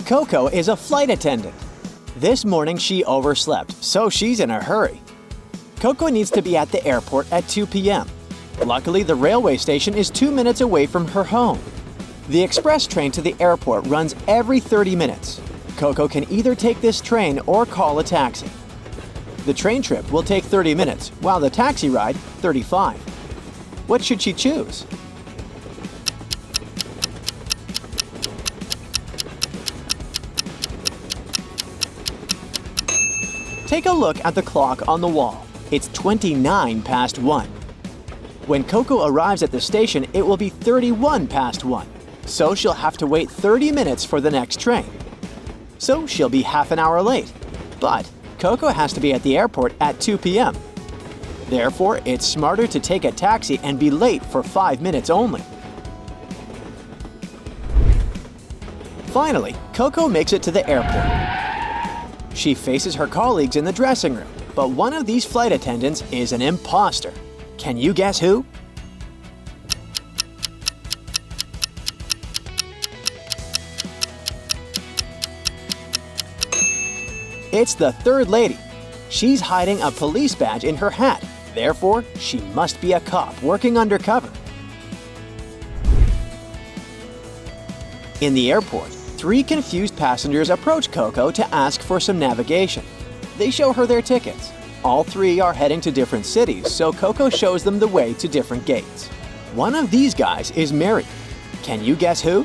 Coco is a flight attendant. This morning she overslept, so she's in a hurry. Coco needs to be at the airport at 2 p.m. Luckily, the railway station is 2 minutes away from her home. The express train to the airport runs every 30 minutes. Coco can either take this train or call a taxi. The train trip will take 30 minutes, while the taxi ride, 35. What should she choose? Take a look at the clock on the wall. It's 29 past 1. When Coco arrives at the station, it will be 31 past 1. So she'll have to wait 30 minutes for the next train. So she'll be half an hour late. But Coco has to be at the airport at 2 p.m. Therefore, it's smarter to take a taxi and be late for 5 minutes only. Finally, Coco makes it to the airport. She faces her colleagues in the dressing room, but one of these flight attendants is an imposter. Can you guess who? It's the third lady. She's hiding a police badge in her hat. Therefore, she must be a cop working undercover. In the airport, 3 confused passengers approach Coco to ask for some navigation. They show her their tickets. All 3 are heading to different cities, so Coco shows them the way to different gates. One of these guys is married. Can you guess who?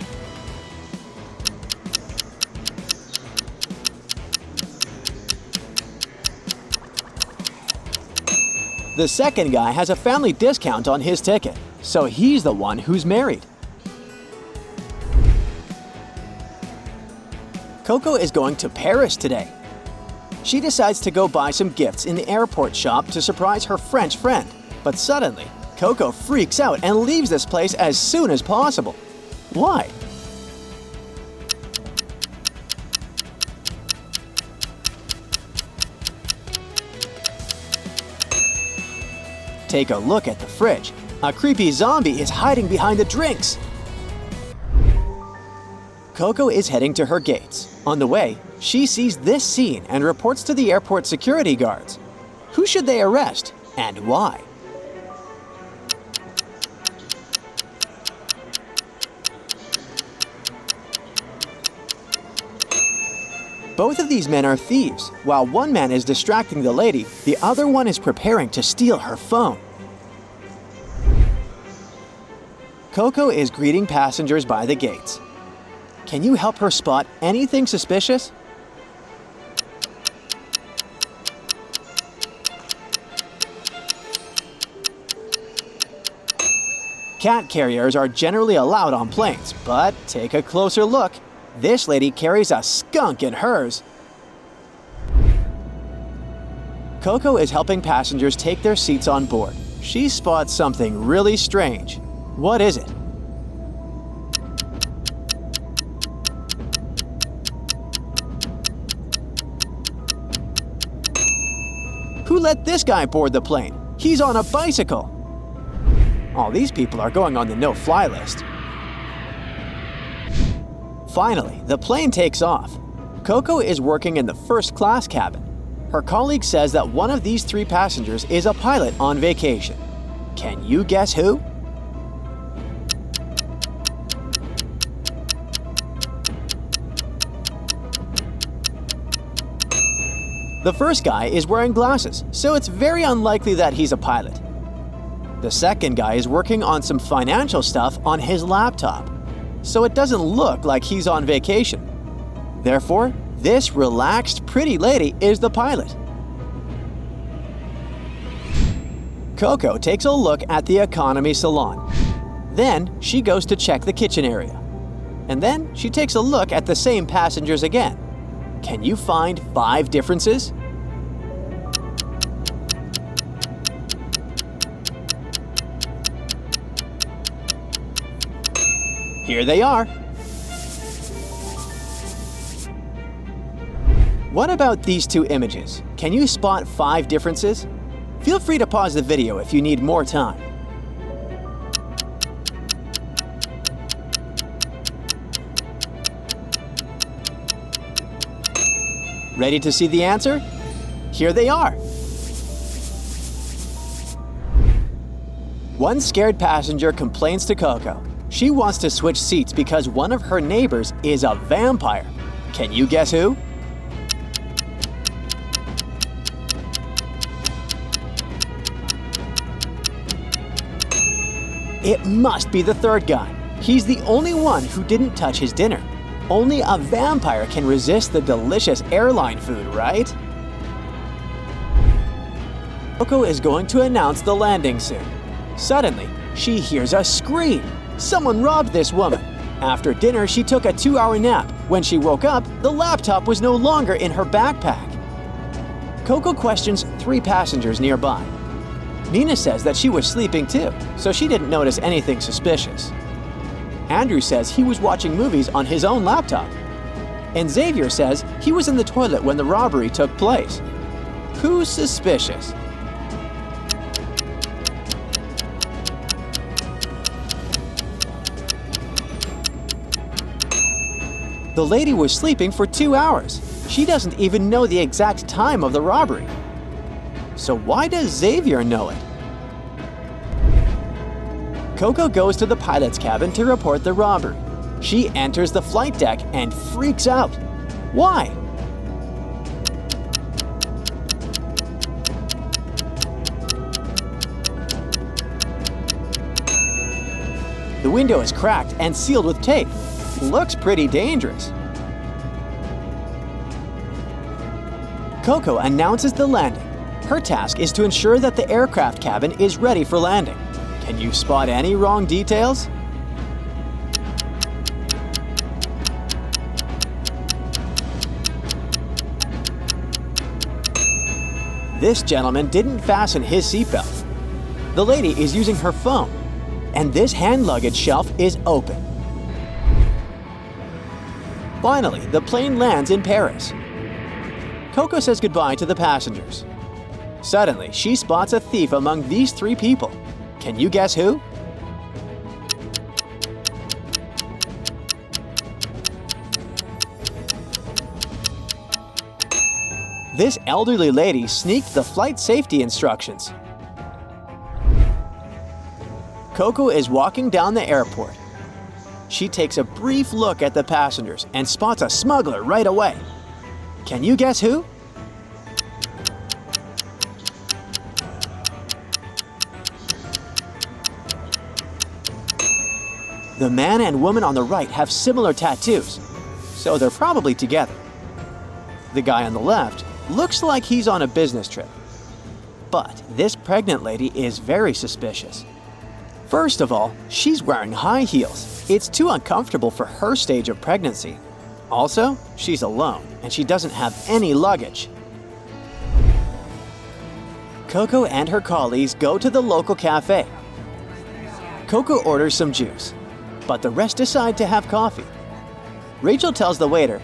The second guy has a family discount on his ticket, so he's the one who's married. Coco is going to Paris today. She decides to go buy some gifts in the airport shop to surprise her French friend. But suddenly, Coco freaks out and leaves this place as soon as possible. Why? Take a look at the fridge. A creepy zombie is hiding behind the drinks. Coco is heading to her gates. On the way, she sees this scene and reports to the airport security guards. Who should they arrest and why? Both of these men are thieves. While one man is distracting the lady, the other one is preparing to steal her phone. Coco is greeting passengers by the gates. Can you help her spot anything suspicious? Cat carriers are generally allowed on planes, but take a closer look. This lady carries a skunk in hers. Coco is helping passengers take their seats on board. She spots something really strange. What is it? Who let this guy board the plane? He's on a bicycle. All these people are going on the no-fly list. Finally, the plane takes off. Coco is working in the first-class cabin. Her colleague says that one of these 3 passengers is a pilot on vacation. Can you guess who? The first guy is wearing glasses, so it's very unlikely that he's a pilot. The second guy is working on some financial stuff on his laptop, so it doesn't look like he's on vacation. Therefore, this relaxed, pretty lady is the pilot. Coco takes a look at the economy salon. Then she goes to check the kitchen area. And then she takes a look at the same passengers again. Can you find 5 differences? Here they are. What about these 2 images? Can you spot 5 differences? Feel free to pause the video if you need more time. Ready to see the answer? Here they are. One scared passenger complains to Coco. She wants to switch seats because one of her neighbors is a vampire. Can you guess who? It must be the third guy. He's the only one who didn't touch his dinner. Only a vampire can resist the delicious airline food, right? Coco is going to announce the landing soon. Suddenly, she hears a scream. Someone robbed this woman. After dinner, she took a 2-hour nap. When she woke up, the laptop was no longer in her backpack. Coco questions 3 passengers nearby. Nina says that she was sleeping too, so she didn't notice anything suspicious. Andrew says he was watching movies on his own laptop. And Xavier says he was in the toilet when the robbery took place. Who's suspicious? The lady was sleeping for 2 hours. She doesn't even know the exact time of the robbery. So why does Xavier know it? Coco goes to the pilot's cabin to report the robbery. She enters the flight deck and freaks out. Why? The window is cracked and sealed with tape. Looks pretty dangerous. Coco announces the landing. Her task is to ensure that the aircraft cabin is ready for landing. Can you spot any wrong details? This gentleman didn't fasten his seatbelt. The lady is using her phone, and this hand luggage shelf is open. Finally, the plane lands in Paris. Coco says goodbye to the passengers. Suddenly, she spots a thief among these 3 people. Can you guess who? This elderly lady sneaked the flight safety instructions. Coco is walking down the airport. She takes a brief look at the passengers and spots a smuggler right away. Can you guess who? The man and woman on the right have similar tattoos, so they're probably together. The guy on the left looks like he's on a business trip. But this pregnant lady is very suspicious. First of all, she's wearing high heels. It's too uncomfortable for her stage of pregnancy. Also, she's alone and she doesn't have any luggage. Coco and her colleagues go to the local cafe. Coco orders some juice, but the rest decide to have coffee. Rachel tells the waiter,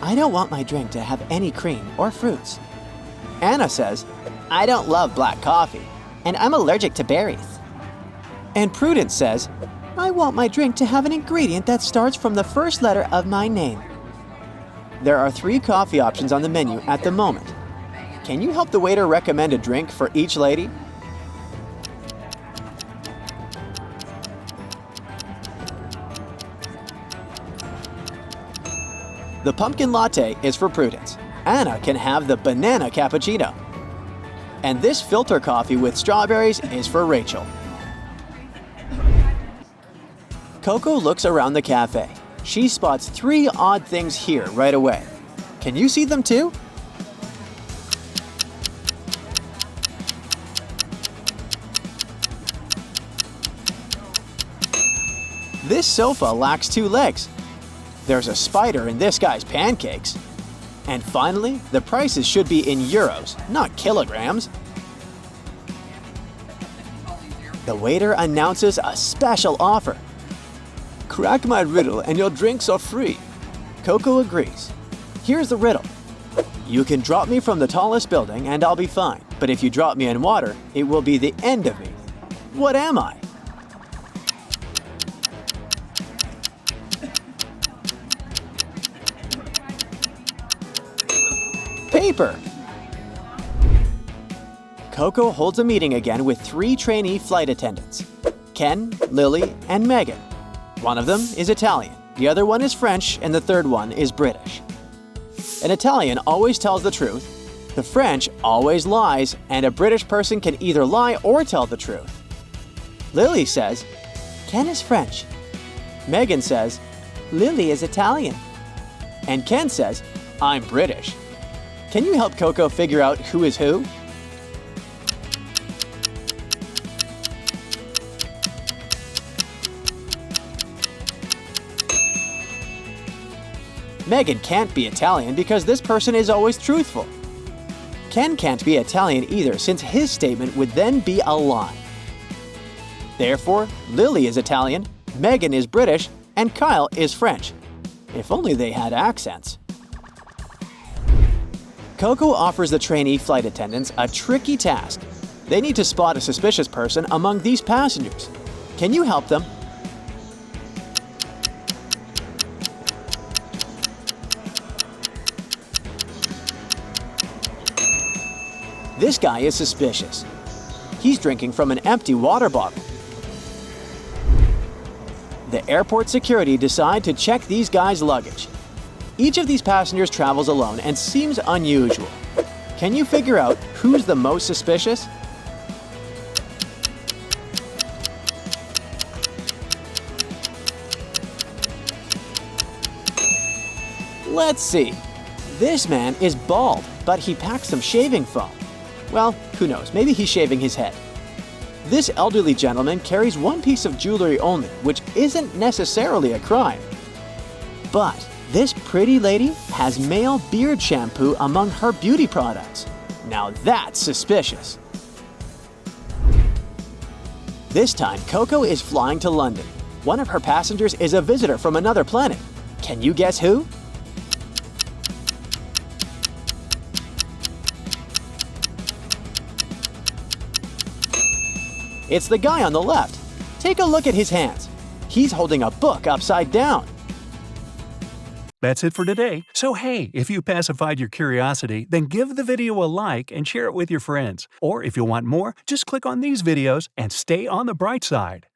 "I don't want my drink to have any cream or fruits." Anna says, "I don't love black coffee, and I'm allergic to berries." And Prudence says, "I want my drink to have an ingredient that starts from the first letter of my name." There are 3 coffee options on the menu at the moment. Can you help the waiter recommend a drink for each lady? The pumpkin latte is for Prudence. Anna can have the banana cappuccino. And this filter coffee with strawberries is for Rachel. Coco looks around the cafe. She spots 3 odd things here right away. Can you see them too? This sofa lacks 2 legs. There's a spider in this guy's pancakes. And finally, the prices should be in euros, not kilograms. The waiter announces a special offer. "Crack my riddle and your drinks are free." Coco agrees. Here's the riddle. You can drop me from the tallest building and I'll be fine. But if you drop me in water, it will be the end of me. What am I? paper. Coco holds a meeting again with 3 trainee flight attendants: Ken, Lily, and Megan. One of them is Italian, the other one is French, and the third one is British. An Italian always tells the truth, the French always lies, and a British person can either lie or tell the truth. Lily says, Ken is French. Megan says, Lily is Italian. And Ken says, I'm British. Can you help Coco figure out who is who? Megan can't be Italian because this person is always truthful. Ken can't be Italian either since his statement would then be a lie. Therefore, Lily is Italian, Megan is British, and Kyle is French. If only they had accents. Coco offers the trainee flight attendants a tricky task. They need to spot a suspicious person among these passengers. Can you help them? This guy is suspicious. He's drinking from an empty water bottle. The airport security decide to check these guys' luggage. Each of these passengers travels alone and seems unusual. Can you figure out who's the most suspicious? Let's see. This man is bald, but he packs some shaving foam. Well, who knows, maybe he's shaving his head. This elderly gentleman carries one piece of jewelry only, which isn't necessarily a crime. But this pretty lady has male beard shampoo among her beauty products. Now that's suspicious. This time, Coco is flying to London. One of her passengers is a visitor from another planet. Can you guess who? It's the guy on the left. Take a look at his hands. He's holding a book upside down. That's it for today. So hey, if you pacified your curiosity, then give the video a like and share it with your friends. Or if you want more, just click on these videos and stay on the bright side.